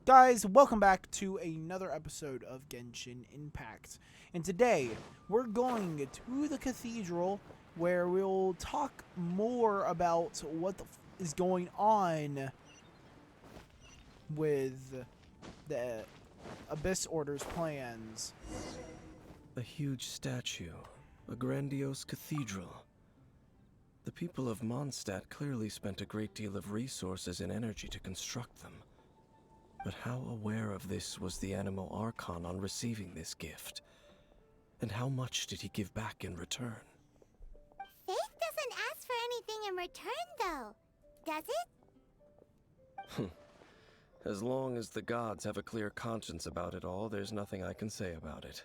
Guys, welcome back to another episode of Genshin Impact. And today, we're going to the cathedral where we'll talk more about what is going on with the Abyss Order's plans. A huge statue, a grandiose cathedral. The people of Mondstadt clearly spent a great deal of resources and energy to construct them. But how aware of this was the Animal Archon on receiving this gift? And how much did he give back in return? Faith doesn't ask for anything in return, though, does it? As long as the gods have a clear conscience about it all, there's nothing I can say about it.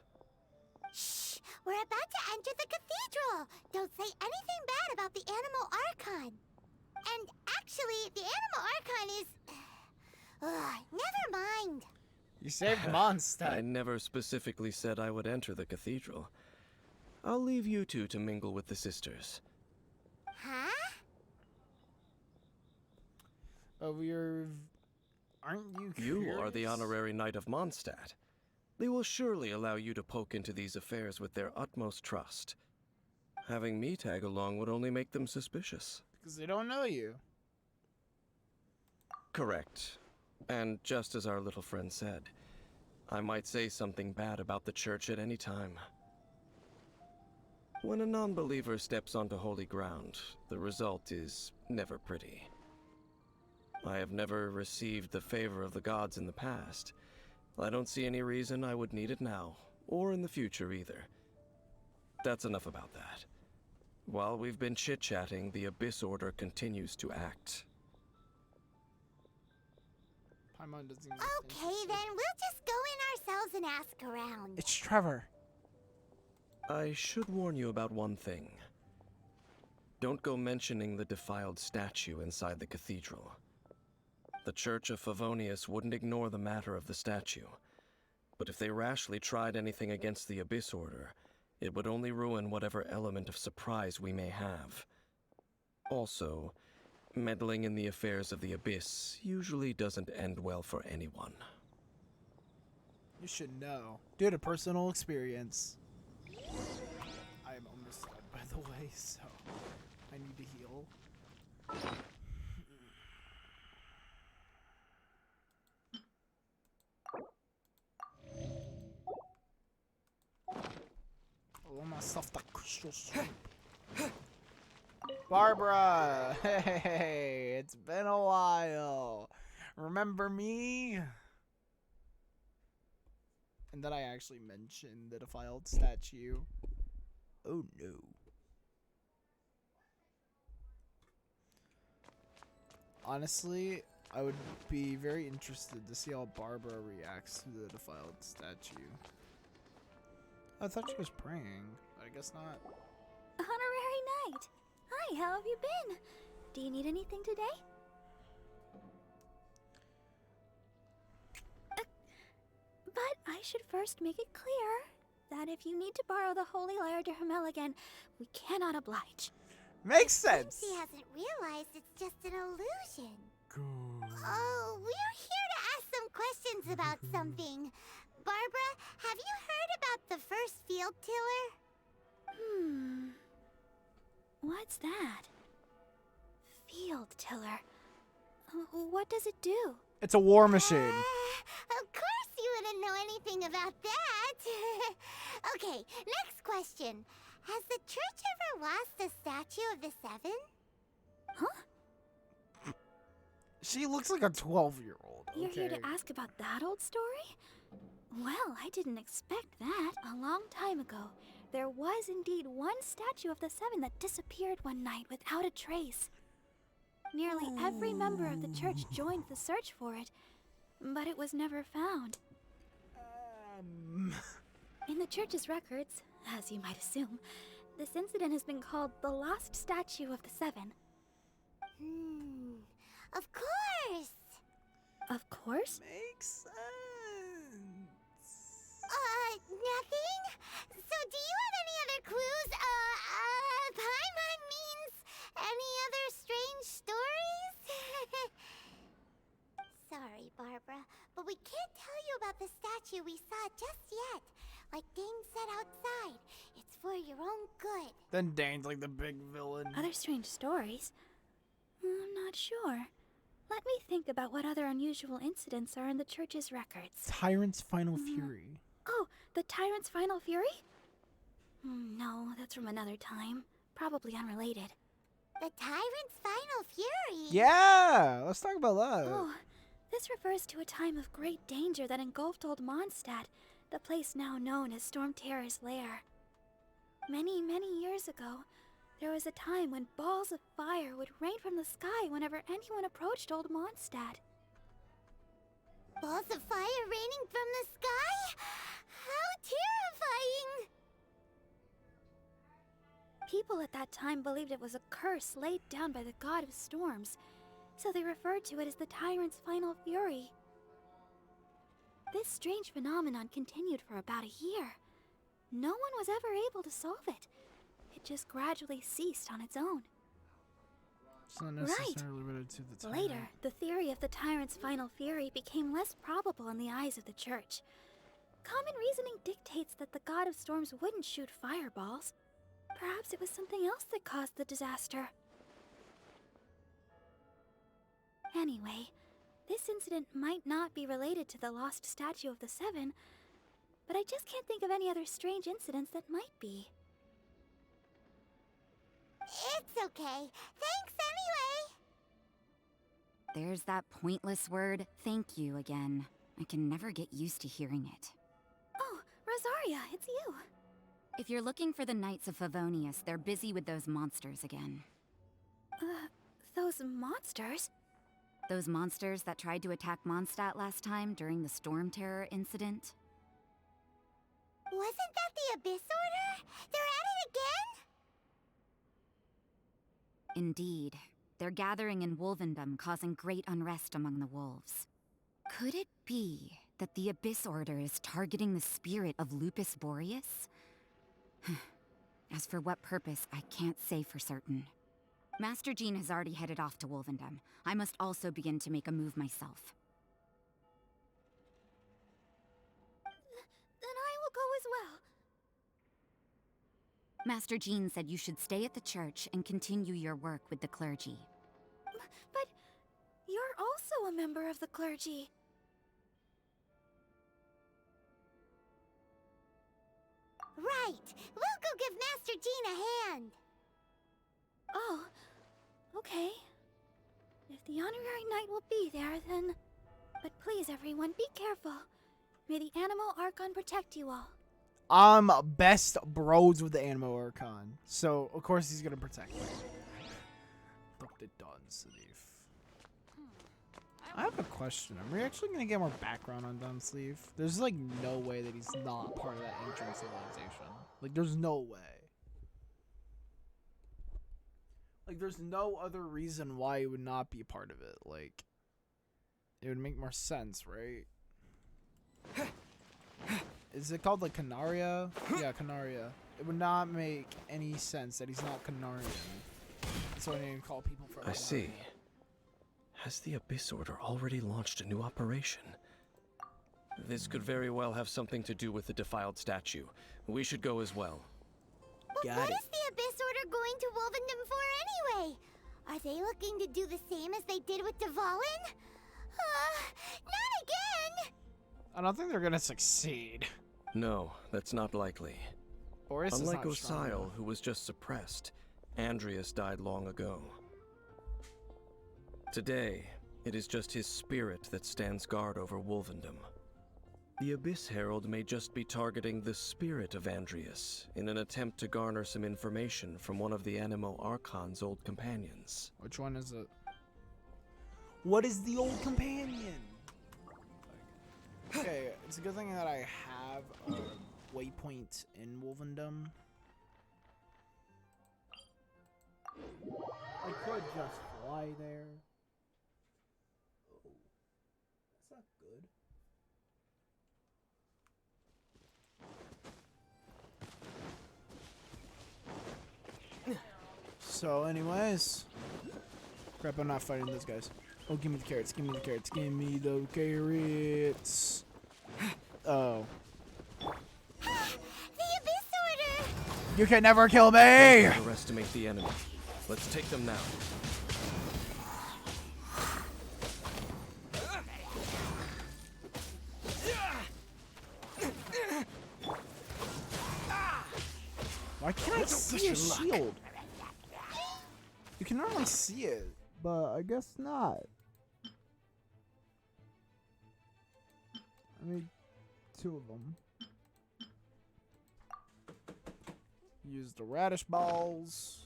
Shh! We're about to enter the cathedral! Don't say anything bad about the Animal Archon! And actually, the Animal Archon is... never mind! You saved Mondstadt. I never specifically said I would enter the cathedral. I'll leave you two to mingle with the sisters. Huh? Aren't you You curious? are the honorary knight of Mondstadt. They will surely allow you to poke into these affairs with their utmost trust. Having me tag along would only make them suspicious. Because they don't know you. Correct. And just as our little friend said, I might say something bad about the church at any time. When a non-believer steps onto holy ground, the result is never pretty. I have never received the favor of the gods in the past. I don't see any reason I would need it now, or in the future either. That's enough about that. While we've been chit-chatting, the Abyss Order continues to act. Paimon doesn't even Okay, then we'll just go in ourselves and ask around. It's Trevor. I should warn you about one thing. Don't go mentioning the defiled statue inside the cathedral. The Church of Favonius wouldn't ignore the matter of the statue, but if they rashly tried anything against the Abyss Order, it would only ruin whatever element of surprise we may have. Also, meddling in the affairs of the Abyss usually doesn't end well for anyone. You should know. Due to personal experience. I am almost dead, by the way, so I need to heal. Allow myself the crystal soup. Barbara! Hey, it's been a while. Remember me? And then I actually mentioned the defiled statue. Oh no. Honestly, I would be very interested to see how Barbara reacts to the defiled statue. I thought she was praying, but I guess not. Honorary Knight! Hi, how have you been? Do you need anything today? But I should first make it clear that if you need to borrow the Holy Lyre to Hermel again, we cannot oblige. Makes sense! He hasn't realized it's just an illusion. Good. Oh, we're here to ask some questions about something. Barbara, have you heard about the first field tiller? What's that? Field tiller. What does it do? It's a war machine. Of course you wouldn't know anything about that. Okay, next question. Has the church ever lost a statue of the Seven? Huh? She looks like a 12-year-old. You're Okay. here to ask about that old story? Well, I didn't expect that. A long time ago, there was indeed one statue of the Seven that disappeared one night without a trace. Nearly every member of the church joined the search for it, but it was never found. In the church's records, as you might assume, this incident has been called the Lost Statue of the Seven. Of course! Of course? Makes sense. Nothing? So do you have any other clues? Paimon means any other strange stories? Sorry, Barbara. Barbara, but we can't tell you about the statue we saw just yet. Like Dane said outside, it's for your own good. Then Dane's like the big villain. Other strange stories? I'm not sure. Let me think about what other unusual incidents are in the church's records. Tyrant's final fury. Oh, the Tyrant's Final Fury? No, that's from another time. Probably unrelated. The Tyrant's Final Fury? Yeah, let's talk about that. Oh, this refers to a time of great danger that engulfed Old Mondstadt, the place now known as Storm Terror's lair. Many, many years ago, there was a time when balls of fire would rain from the sky whenever anyone approached Old Mondstadt. Balls of fire raining from the sky? How terrifying! People at that time believed it was a curse laid down by the god of storms, so they referred to it as the Tyrant's Final Fury. This strange phenomenon continued for about a year. No one was ever able to solve it. It just gradually ceased on its own. It's not necessarily related to the tyrant. Later, the theory of the Tyrant's Final Fury became less probable in the eyes of the church. Common reasoning dictates that the god of storms wouldn't shoot fireballs. Perhaps it was something else that caused the disaster. Anyway, this incident might not be related to the lost statue of the Seven, but I just can't think of any other strange incidents that might be. It's okay. Thanks anyway. There's that pointless word, thank you, again. I can never get used to hearing it. Oh, Rosaria, it's you. If you're looking for the Knights of Favonius, they're busy with those monsters again. Those monsters? Those monsters that tried to attack Mondstadt last time during the Storm Terror incident? Wasn't that the Abyss Order? They're at it again? Indeed. They're gathering in Wolvendom, causing great unrest among the wolves. Could it be that the Abyss Order is targeting the spirit of Lupus Boreas? As for what purpose, I can't say for certain. Master Jean has already headed off to Wolvendom. I must also begin to make a move myself. Then I will go as well. Master Jean said you should stay at the church and continue your work with the clergy. But you're also a member of the clergy. Right. We'll go give Master Jean a hand. Oh, okay. If the honorary knight will be there, then... But please, everyone, be careful. May the Animal Archon protect you all. I'm best bros with the Animo Archon, so of course he's gonna protect me. Dr. Dunsleeve. I have a question. Are we actually gonna get more background on Dunsleeve? There's like no way that he's not part of that ancient civilization. Like there's no way. Like there's no other reason why he would not be a part of it. Like it would make more sense, right? Is it called like Canaria? Yeah, Canaria. It would not make any sense that he's not Canarian. That's what I need to call people for. I see. Has the Abyss Order already launched a new operation? This could very well have something to do with the defiled statue. We should go as well. But Got what it. is the Abyss Order going to Wolvendom for anyway? Are they looking to do the same as they did with Dvalin? Not again! I don't think they're gonna succeed. No, that's not likely. Boris Unlike is not strong Osile, enough. who was just suppressed, Andreas died long ago. Today, it is just his spirit that stands guard over Wolvendom. The Abyss Herald may just be targeting the spirit of Andreas in an attempt to garner some information from one of the Animo Archon's old companions. Which one is it? What is the old companion? Okay, it's a good thing that I have a waypoint in Wolvendom. I could just fly there. Oh, that's not good. So anyways, crap, I'm not fighting those guys. Oh, give me the carrots. Give me the carrots. Give me the carrots. Oh. The Abyss Order! You can never kill me! Don't underestimate the enemy. Let's take them now. Why can't I see a shield? You can normally see it, but I guess not. I made 2 of them. Use the radish balls.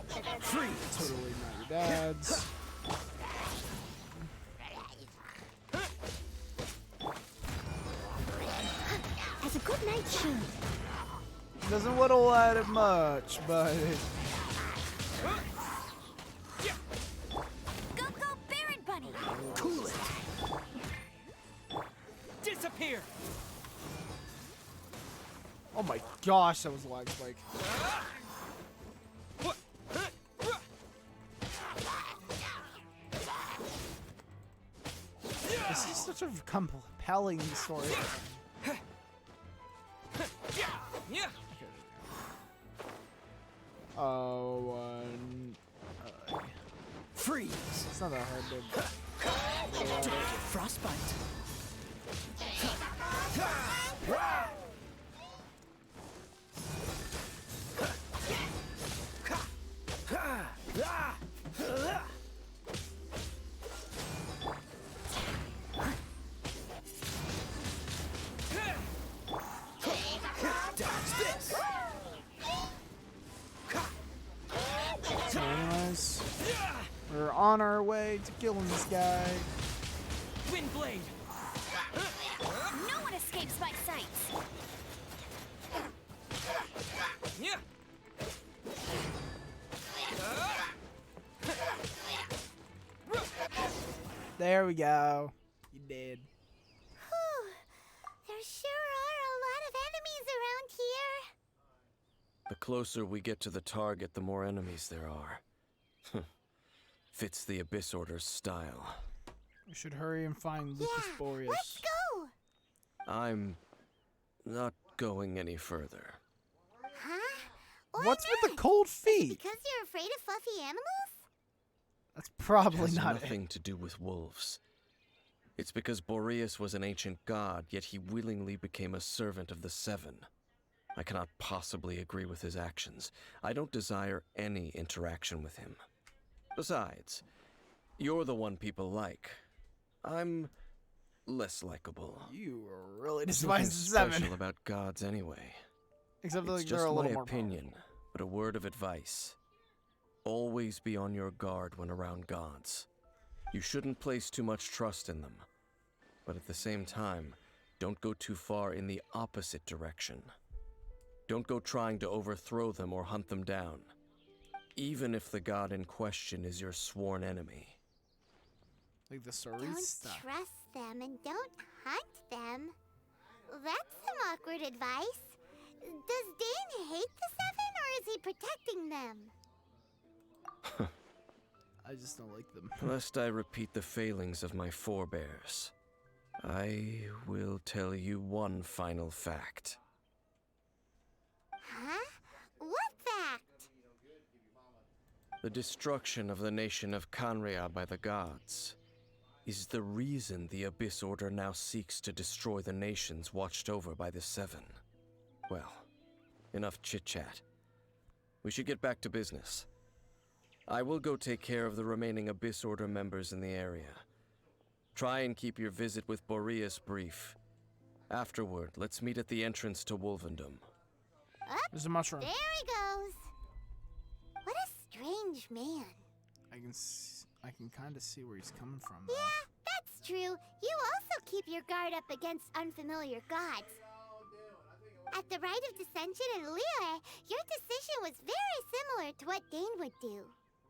Totally not your dad's. As a good night should. Doesn't whittle at it much, but Go, go, Baron Bunny! Cool it. Disappear. oh my gosh, that was a lag spike. This is such a compelling story. Yeah. Oh, Freeze. it's not that hard to. Frostbite. Dodge this. So anyways, we're on our way to killing this guy. Wind blade. No one escapes my sights! Yeah. There we go. You did. Whew. There sure are a lot of enemies around here. The closer we get to the target, the more enemies there are. Fits the Abyss Order's style. We should hurry and find Lucas Yeah, Boreas. let's go. I'm not going any further. Huh? Why What's not? with the cold feet? Because you're afraid of fluffy animals? That's probably Has not it. nothing to do with wolves. It's because Boreas was an ancient god, yet he willingly became a servant of the Seven. I cannot possibly agree with his actions. I don't desire any interaction with him. Besides, you're the one people like. I'm less likable. You really There's despise nothing the Seven. special about gods anyway. Except that It's like, they're just a my little more opinion, but a word of advice. Always be on your guard when around gods. You shouldn't place too much trust in them. But at the same time, don't go too far in the opposite direction. Don't go trying to overthrow them or hunt them down, even if the god in question is your sworn enemy. Like the Don't Sarista. trust them and don't hunt them. That's some awkward advice. Does Dane hate the Seven or is he protecting them? I just don't like them. Lest I repeat the failings of my forebears, I will tell you one final fact. Huh? What fact? The destruction of the nation of Canria by the gods is the reason the Abyss Order now seeks to destroy the nations watched over by the Seven. Well, enough chit-chat. We should get back to business. I will go take care of the remaining Abyss Order members in the area. Try and keep your visit with Boreas brief. Afterward, let's meet at the entrance to Wolvendom. There's a mushroom. There he goes. What a strange man. I can kind of see where he's coming from. Though. Yeah, that's true. You also keep your guard up against unfamiliar gods. At the Rite of Dissension in Liyue, your decision was very similar to what Dane would do.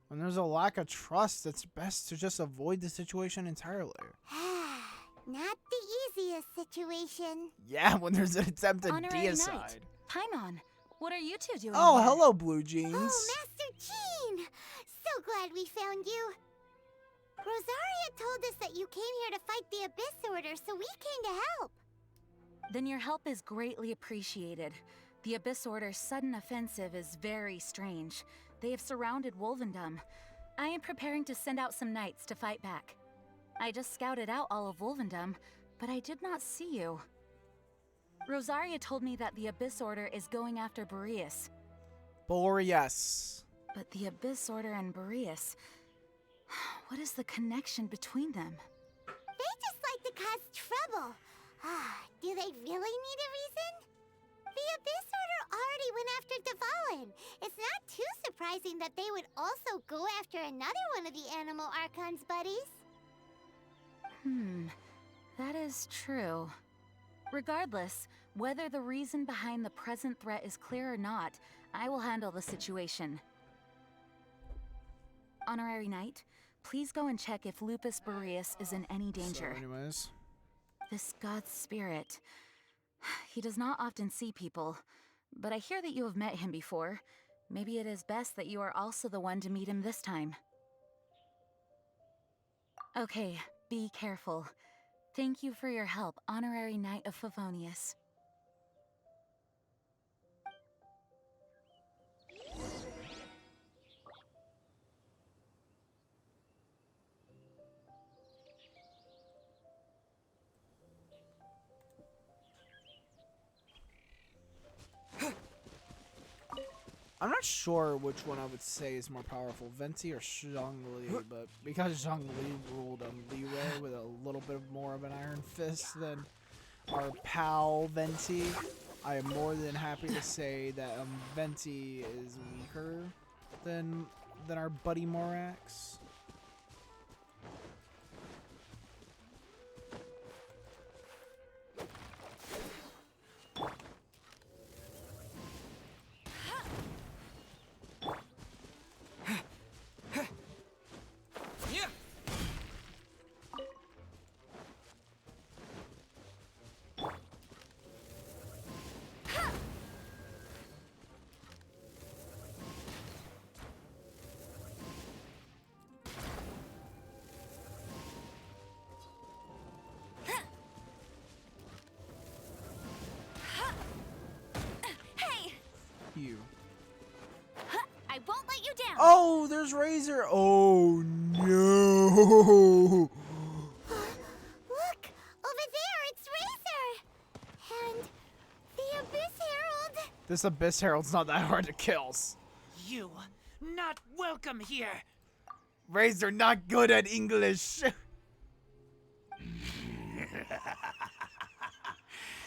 When there's a lack of trust, it's best to just avoid the situation entirely. Not the easiest situation. Yeah, when there's an attempt at Honorary deicide. Knight. Paimon, what are you two doing Oh, here? hello, Blue Jeans. Oh, Master Jean! So glad we found you. Rosaria told us that you came here to fight the Abyss Order, so we came to help. Then your help is greatly appreciated. The Abyss Order's sudden offensive is very strange. They have surrounded Wolvendom. I am preparing to send out some knights to fight back. I just scouted out all of Wolvendom, but I did not see you. Rosaria told me that the Abyss Order is going after Boreas. Boreas. But the Abyss Order and Boreas... What is the connection between them? They just like to cause trouble. Do they really need a reason? The Abyss Order already went after Dvalin. It's not too surprising that they would also go after another one of the Animal Archon's buddies. That is true. Regardless, whether the reason behind the present threat is clear or not, I will handle the situation. Honorary Knight, please go and check if Lupus Boreas is in any danger. So anyways. This god's spirit... He does not often see people, but I hear that you have met him before. Maybe it is best that you are also the one to meet him this time. Okay, be careful. Thank you for your help, Honorary Knight of Favonius. I'm not sure which one I would say is more powerful, Venti or Zhongli, but because Zhongli ruled Liyue with a little bit more of an iron fist than our pal Venti, I am more than happy to say that Venti is weaker than our buddy Morax. You. I won't let you down. Oh, there's Razor. Oh no. Look! Over there, it's Razor! And the Abyss Herald! This Abyss Herald's not that hard to kill. You not welcome here. Razor not good at English.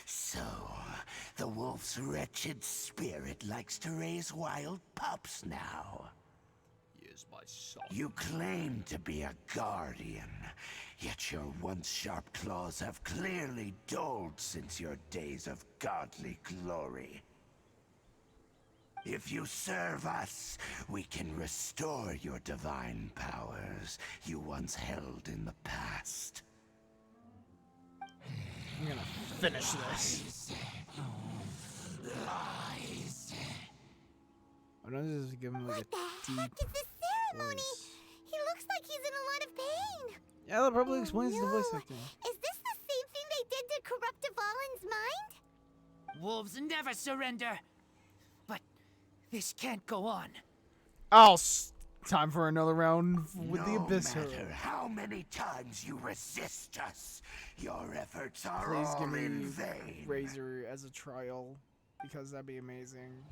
So, the wolf's wretched spirit likes to raise wild pups now. Yes, my son. You claim to be a guardian, yet your once sharp claws have clearly dulled since your days of godly glory. If you serve us, we can restore your divine powers you once held in the past. I'm gonna finish this. I don't just give him like What the a heck deep is this ceremony? voice. He looks like he's in a lot of pain. Yeah, that probably explains no. the voice acting. Is this the same thing they did to corrupt Dvalin's mind? Wolves never surrender. But this can't go on. Oh, time for another round with the No Abyss matter Herald. how many times you resist us, your efforts are Please all give in me vain. Razor as a trial, because that'd be amazing.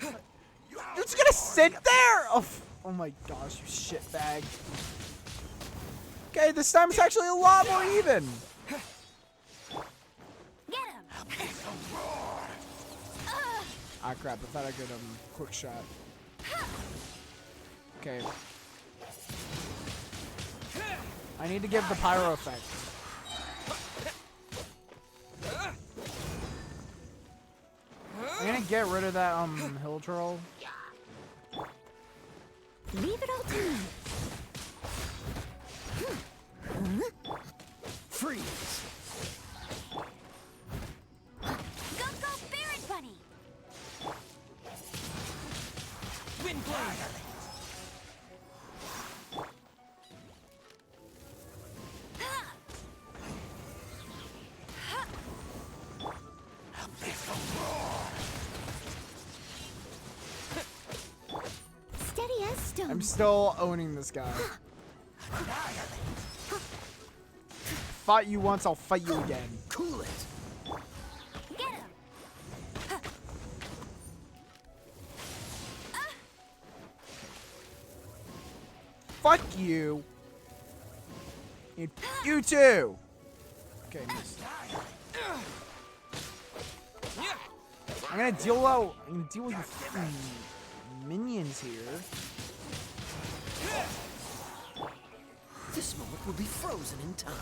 You're just gonna sit there? Oh my gosh, you shitbag. Okay, this time it's actually a lot more even. Get him! Ah crap, I thought I could quick shot. Okay. I need to give the pyro effect. I'm gonna get rid of that hill troll. Leave it all to me. Freeze. Go, Barret Bunny! Wind blade. I'm still owning this guy. Fought you once, I'll fight you again. Cool it. Get him! Fuck you. And you too. Okay, missed. I'm gonna deal with your freaking minions here. This moment will be frozen in time.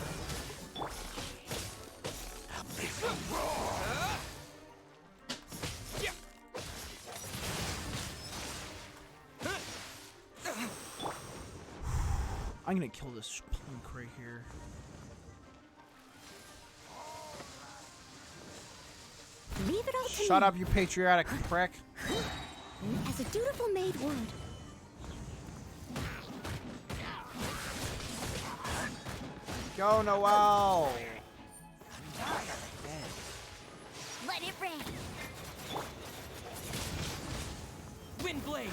I'm gonna kill this punk right here. Leave it all to Shut me. up, you patriotic prick. As a dutiful maid would. Go, Noel. Let it rain. Windblade.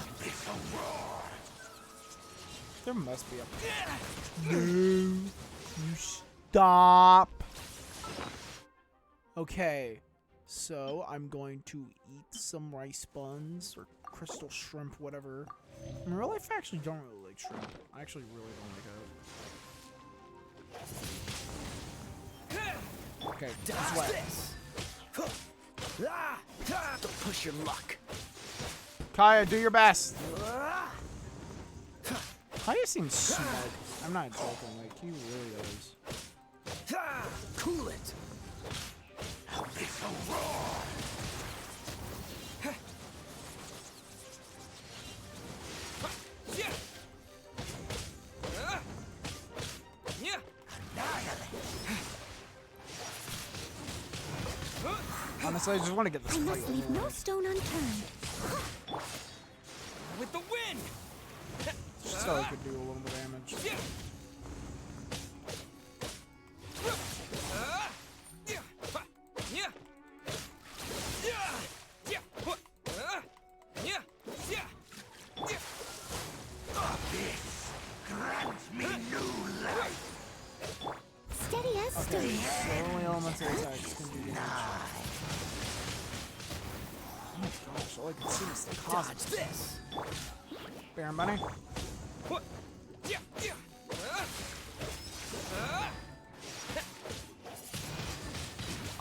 There must be a. No, you stop. Okay, so I'm going to eat some rice buns or crystal shrimp, whatever. In real life, I actually don't really like shrimp. I actually really don't like it. Okay, this way. Don't push your luck. Kaya, do your best. Kaya seems smug. I'm not joking, like, he really is. Cool it. Honestly, I just want to get this I fight must leave over no with. stone unturned. With the wind. Just so I could do a little bit of damage. Steady as Okay, stone. so only elemental attacks can do damage. Oh my gosh, all I can see is the Dodge cosmos. this. Baron Bunny.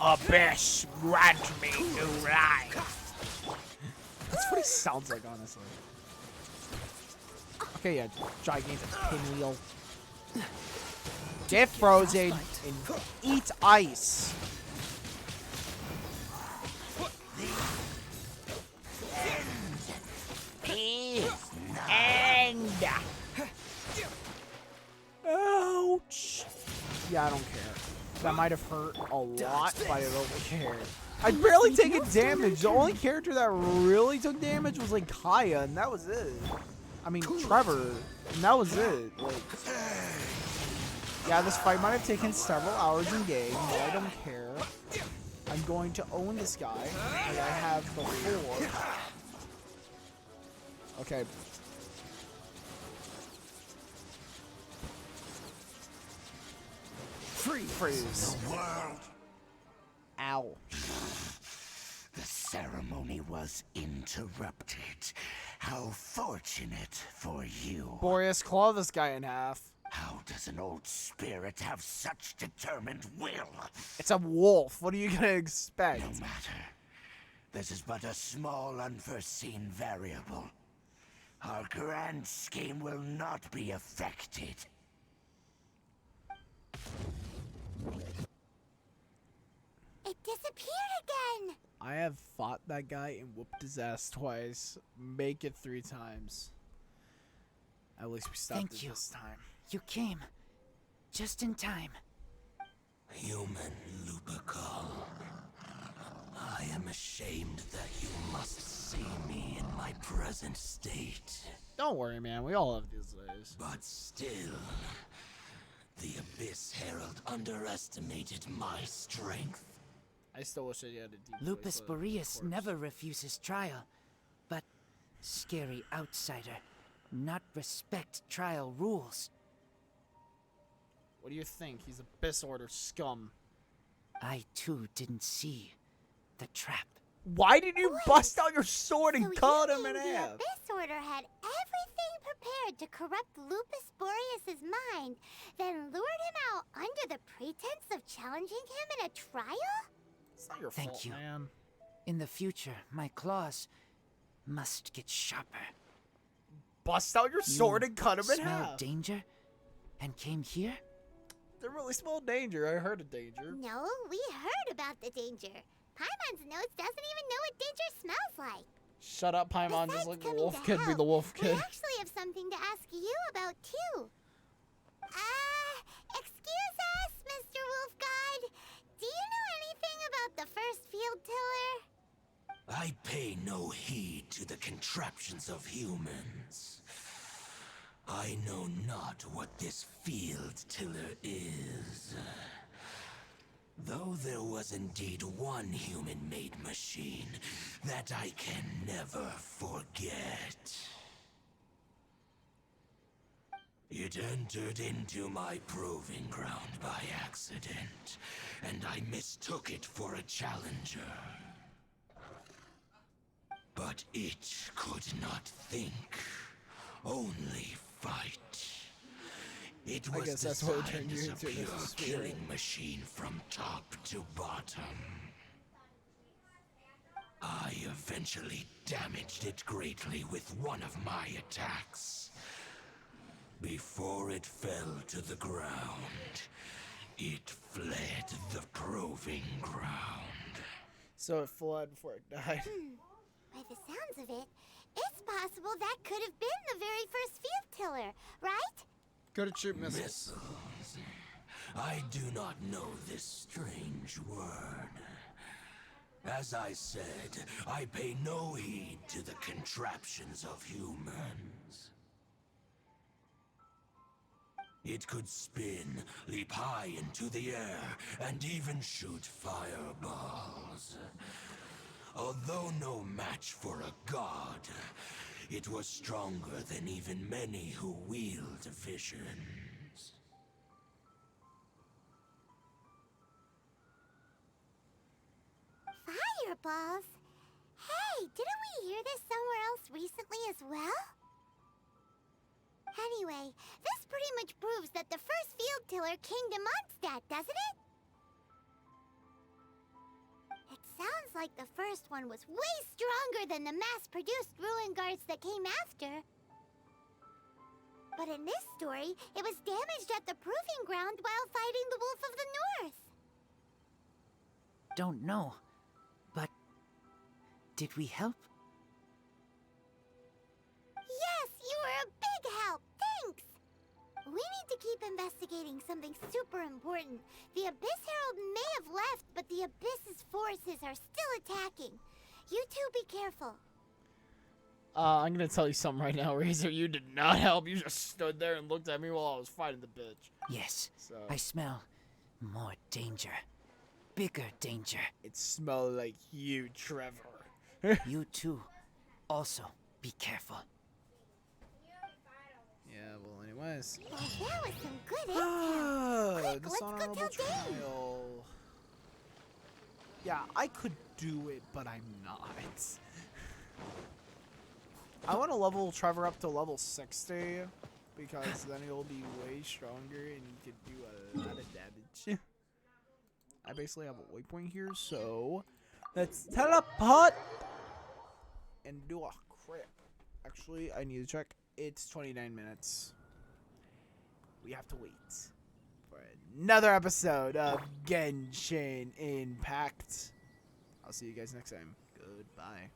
Abyss, grant me new life. That's what he sounds like, honestly. Okay, yeah, gigantic pinwheel. Get frozen and eat ice. End. Ouch. Yeah, I don't care. That might have hurt a lot, but I don't care. I barely taken damage. The only character that really took damage was like Kaya, and that was it. I mean, Trevor, and that was it. Like, yeah, this fight might have taken several hours in game, but I don't care. I'm going to own this guy, like I have before. Okay. Freeze. The world. Ow. The ceremony was interrupted. How fortunate for you. Boreas, claw this guy in half. How does an old spirit have such determined will? It's a wolf. What are you gonna expect? No matter. This is but a small unforeseen variable. Our grand scheme will not be affected. It disappeared again. I have fought that guy and whooped his ass twice. Make it 3 times. At least we stopped Thank it you. this time. You came just in time. Human Lupercal, I am ashamed that you must see me in my present state. Don't worry, man. We all have these days. But still, the Abyss Herald underestimated my strength. I still wish I had a deep Lupus voice, Boreas of course. never refuses trial, but scary outsider. not respect trial rules. What do you think? He's Abyss Order scum. I too didn't see the trap. Why did you bust out your sword and So cut you him in mean the half? Abyss Order had everything prepared to corrupt Lupus Boreas's mind, then lured him out under the pretense of challenging him in a trial? It's not your Thank fault, you. man. In the future, my claws must get sharper. Bust out your sword You and cut him in smelled half. danger and came here? They really smell danger. I heard of danger. No, we heard about the danger. Paimon's notes doesn't even know what danger smells like. Shut up, Paimon. Just Besides like the coming wolf to kid be help, the wolf We kid. actually have something to ask you about, too. Excuse us, Mr. Wolf God. Do you know anything about the first field tiller? I pay no heed to the contraptions of humans. I know not what this field tiller is. Though there was indeed one human-made machine that I can never forget. It entered into my proving ground by accident, and I mistook it for a challenger. But it could not think, only fight. It I was guess that's what we designed turned you as a into, pure this is weird. killing machine from top to bottom. I eventually damaged it greatly with one of my attacks. Before it fell to the ground, it fled the proving ground. So it fled before it died. By the sounds of it, it's possible that could have been the very first field tiller, right? Go to shoot missiles. Missiles. I do not know this strange word. As I said, I pay no heed to the contraptions of humans. It could spin, leap high into the air, and even shoot fireballs. Although no match for a god, it was stronger than even many who wield visions. Fireballs? Hey, didn't we hear this somewhere else recently as well? Anyway, this pretty much proves that the first field tiller came to Mondstadt, doesn't it? It sounds like the first one was way stronger than the mass-produced ruin guards that came after. But in this story, it was damaged at the proving ground while fighting the Wolf of the North. Don't know. But did we help? Yes, you were a big help. Thanks. We need to keep investigating something super important. The Abyss Herald may have left, but the Abyss's forces are still attacking. You two be careful. I'm gonna tell you something right now, Razor. You did not help. You just stood there and looked at me while I was fighting the bitch. Yes, So I smell more danger. Bigger danger. it smelled like you, Trevor. You too. Also, be careful. Yeah, well, anyways. Well, that was some good intel. Quick, let's go Dishonorable tell Dane. trial. Yeah, I could do it, but I'm not. I want to level Trevor up to level 60, because then he'll be way stronger and he could do a lot of damage. I basically have a waypoint here, so let's teleport and do a crit. Actually, I need to check. It's 29 minutes. We have to wait for another episode of Genshin Impact. I'll see you guys next time. Goodbye.